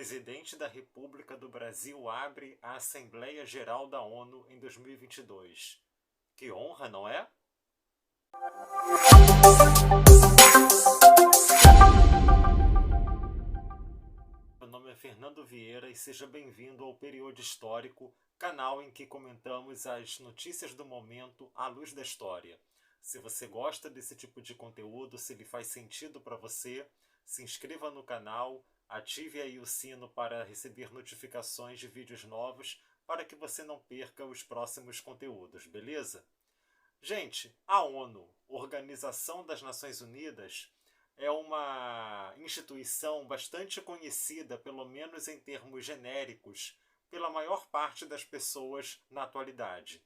Presidente da República do Brasil abre a Assembleia Geral da ONU em 2022. Que honra, não é? Meu nome é Fernando Vieira e seja bem-vindo ao Período Histórico, canal em que comentamos as notícias do momento à luz da história. Se você gosta desse tipo de conteúdo, se ele faz sentido para você, se inscreva no canal, ative aí o sino para receber notificações de vídeos novos para que você não perca os próximos conteúdos, beleza? Gente, a ONU, Organização das Nações Unidas, é uma instituição bastante conhecida, pelo menos em termos genéricos, pela maior parte das pessoas na atualidade.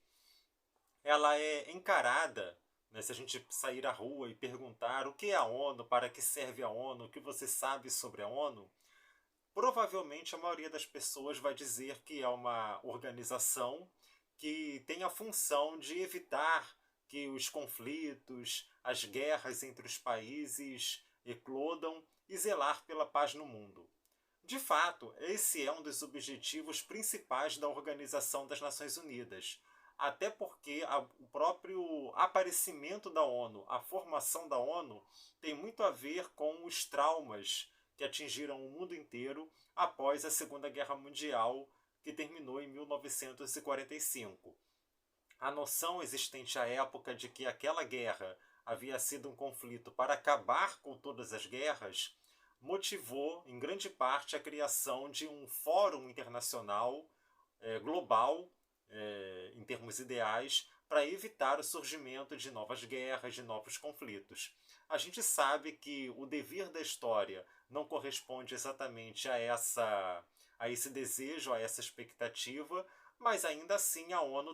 Ela é encarada, se a gente sair à rua e perguntar o que é a ONU, para que serve a ONU, o que você sabe sobre a ONU, provavelmente a maioria das pessoas vai dizer que é uma organização que tem a função de evitar que os conflitos, as guerras entre os países eclodam e zelar pela paz no mundo. De fato, esse é um dos objetivos principais da Organização das Nações Unidas, até porque o próprio aparecimento da ONU, a formação da ONU, tem muito a ver com os traumas que atingiram o mundo inteiro após a Segunda Guerra Mundial, que terminou em 1945. A noção existente à época de que aquela guerra havia sido um conflito para acabar com todas as guerras motivou, em grande parte, a criação de um fórum internacional global, em termos ideais, para evitar o surgimento de novas guerras, de novos conflitos. A gente sabe que o devir da história não corresponde exatamente a esse desejo, a essa expectativa, mas ainda assim a ONU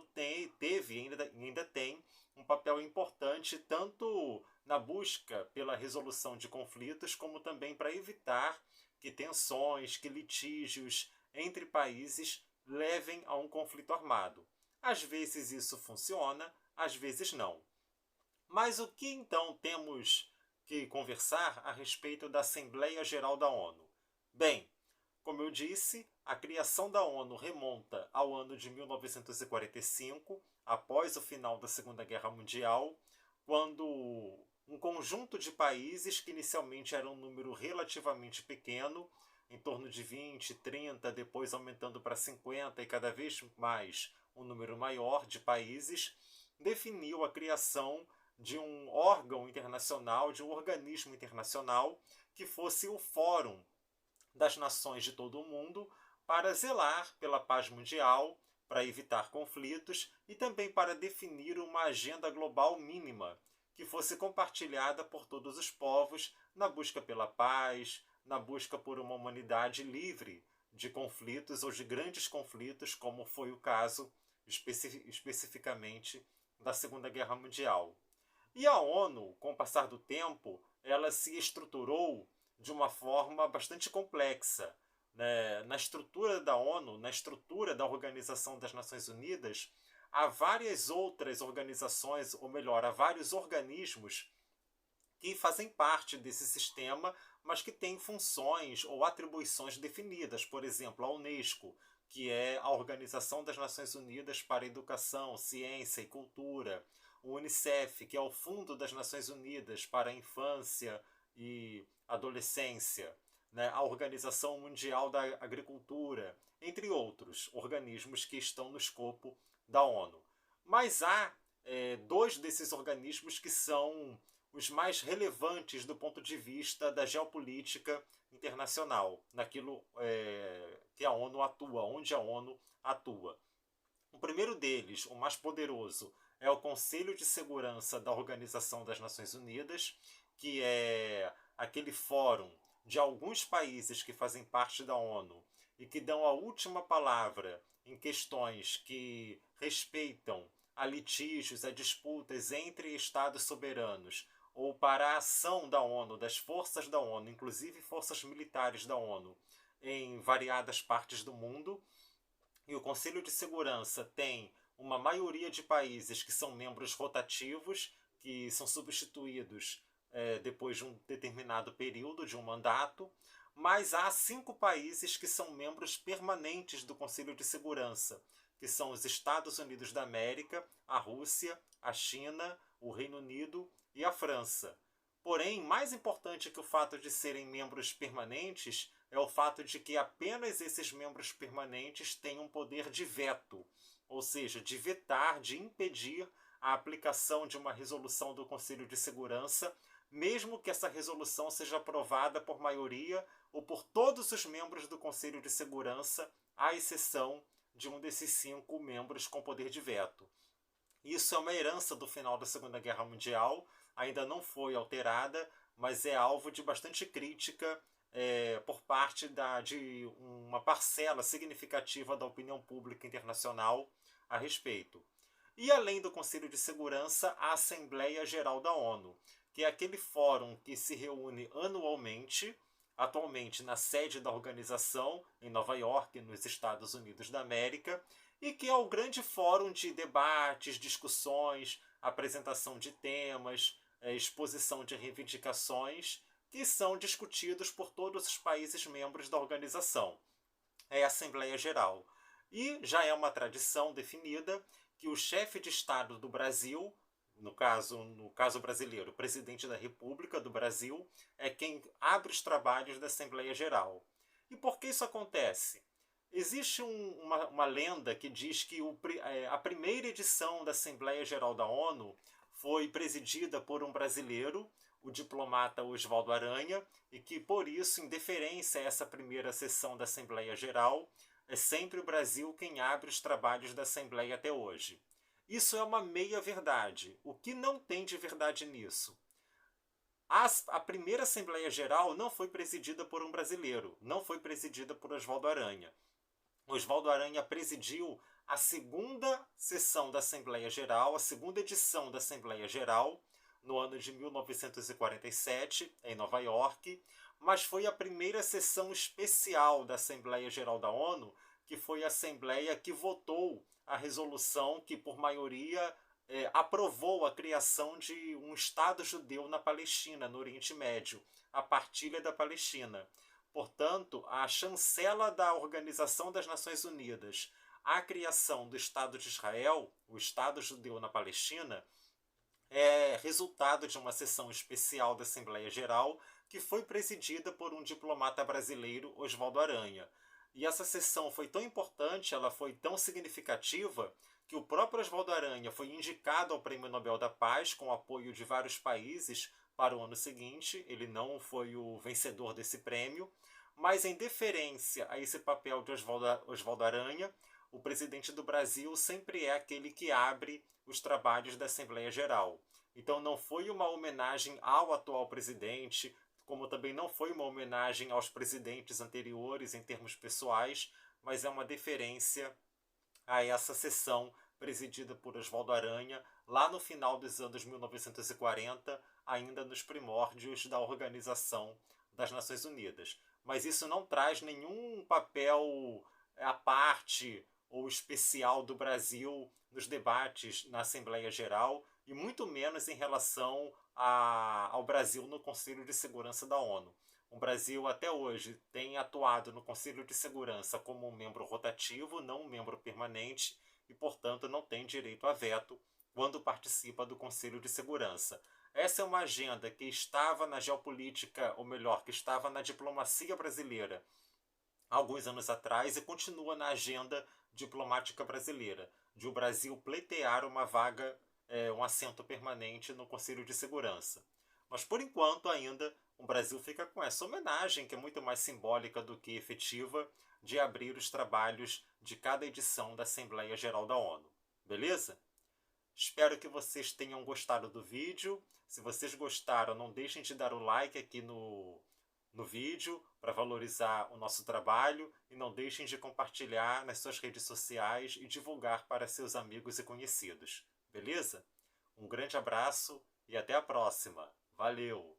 teve e ainda tem um papel importante tanto na busca pela resolução de conflitos, como também para evitar que tensões, que litígios entre países levem a um conflito armado. Às vezes isso funciona, às vezes não. Mas o que então temos que conversar a respeito da Assembleia Geral da ONU? Bem, como eu disse, a criação da ONU remonta ao ano de 1945, após o final da Segunda Guerra Mundial, quando um conjunto de países, que inicialmente era um número relativamente pequeno, em torno de 20, 30, depois aumentando para 50 e cada vez mais um número maior de países, definiu a criação de um órgão internacional, de um organismo internacional, que fosse o Fórum das Nações de todo o mundo, para zelar pela paz mundial, para evitar conflitos e também para definir uma agenda global mínima, que fosse compartilhada por todos os povos na busca pela paz, na busca por uma humanidade livre de conflitos ou de grandes conflitos, como foi o caso especificamente da Segunda Guerra Mundial. E a ONU, com o passar do tempo, ela se estruturou de uma forma bastante complexa. Na estrutura da ONU, na estrutura da Organização das Nações Unidas, há várias outras organizações, ou melhor, há vários organismos que fazem parte desse sistema, mas que têm funções ou atribuições definidas. Por exemplo, a Unesco, que é a Organização das Nações Unidas para a Educação, Ciência e Cultura. O Unicef, que é o Fundo das Nações Unidas para a Infância e Adolescência. A Organização Mundial da Agricultura, entre outros organismos que estão no escopo da ONU. Mas há dois desses organismos que são os mais relevantes do ponto de vista da geopolítica internacional, naquilo que a ONU atua, onde a ONU atua. O primeiro deles, o mais poderoso, é o Conselho de Segurança da Organização das Nações Unidas, que é aquele fórum de alguns países que fazem parte da ONU e que dão a última palavra em questões que respeitam a litígios, a disputas entre Estados soberanos, ou para a ação da ONU, das forças da ONU, inclusive forças militares da ONU, em variadas partes do mundo. E o Conselho de Segurança tem uma maioria de países que são membros rotativos, que são substituídos depois de um determinado período de um mandato, mas há 5 países que são membros permanentes do Conselho de Segurança, que são os Estados Unidos da América, a Rússia, a China, o Reino Unido e a França. Porém, mais importante que o fato de serem membros permanentes é o fato de que apenas esses membros permanentes têm um poder de veto, ou seja, de vetar, de impedir a aplicação de uma resolução do Conselho de Segurança, mesmo que essa resolução seja aprovada por maioria ou por todos os membros do Conselho de Segurança, à exceção de um desses 5 membros com poder de veto. Isso é uma herança do final da Segunda Guerra Mundial, ainda não foi alterada, mas é alvo de bastante crítica por parte de uma parcela significativa da opinião pública internacional a respeito. E além do Conselho de Segurança, a Assembleia Geral da ONU, que é aquele fórum que se reúne anualmente, atualmente na sede da organização, em Nova York, nos Estados Unidos da América, e que é o grande fórum de debates, discussões, apresentação de temas, exposição de reivindicações, que são discutidos por todos os países membros da organização. É a Assembleia Geral. E já é uma tradição definida que o chefe de Estado do Brasil, no caso brasileiro, o presidente da República do Brasil, é quem abre os trabalhos da Assembleia Geral. E por que isso acontece? Existe uma lenda que diz que a primeira edição da Assembleia Geral da ONU foi presidida por um brasileiro, o diplomata Oswaldo Aranha, e que, por isso, em deferência a essa primeira sessão da Assembleia Geral, é sempre o Brasil quem abre os trabalhos da Assembleia até hoje. Isso é uma meia-verdade. O que não tem de verdade nisso? A primeira Assembleia Geral não foi presidida por um brasileiro, não foi presidida por Oswaldo Aranha. Oswaldo Aranha presidiu a segunda sessão da Assembleia Geral, a segunda edição da Assembleia Geral, no ano de 1947, em Nova York, mas foi a primeira sessão especial da Assembleia Geral da ONU, que foi a Assembleia que votou a resolução que, por maioria, aprovou a criação de um Estado judeu na Palestina, no Oriente Médio, a partilha da Palestina. Portanto, a chancela da Organização das Nações Unidas, a criação do Estado de Israel, o Estado judeu na Palestina, é resultado de uma sessão especial da Assembleia Geral que foi presidida por um diplomata brasileiro, Oswaldo Aranha. E essa sessão foi tão importante, ela foi tão significativa, que o próprio Oswaldo Aranha foi indicado ao Prêmio Nobel da Paz com o apoio de vários países para o ano seguinte. Ele não foi o vencedor desse prêmio, mas em deferência a esse papel de Oswaldo Aranha, o presidente do Brasil sempre é aquele que abre os trabalhos da Assembleia Geral. Então não foi uma homenagem ao atual presidente, como também não foi uma homenagem aos presidentes anteriores em termos pessoais, mas é uma deferência a essa sessão presidida por Oswaldo Aranha, lá no final dos anos 1940, ainda nos primórdios da Organização das Nações Unidas. Mas isso não traz nenhum papel à parte ou especial do Brasil nos debates na Assembleia Geral, e muito menos em relação ao Brasil no Conselho de Segurança da ONU. O Brasil até hoje tem atuado no Conselho de Segurança como um membro rotativo, não um membro permanente, e, portanto, não tem direito a veto quando participa do Conselho de Segurança. Essa é uma agenda que estava na geopolítica, ou melhor, que estava na diplomacia brasileira alguns anos atrás e continua na agenda diplomática brasileira, de o Brasil pleitear uma vaga, um assento permanente no Conselho de Segurança. Mas, por enquanto, ainda, o Brasil fica com essa homenagem, que é muito mais simbólica do que efetiva, de abrir os trabalhos de cada edição da Assembleia Geral da ONU. Beleza? Espero que vocês tenham gostado do vídeo. Se vocês gostaram, não deixem de dar o like aqui no vídeo para valorizar o nosso trabalho, e não deixem de compartilhar nas suas redes sociais e divulgar para seus amigos e conhecidos. Beleza? Um grande abraço e até a próxima. Valeu!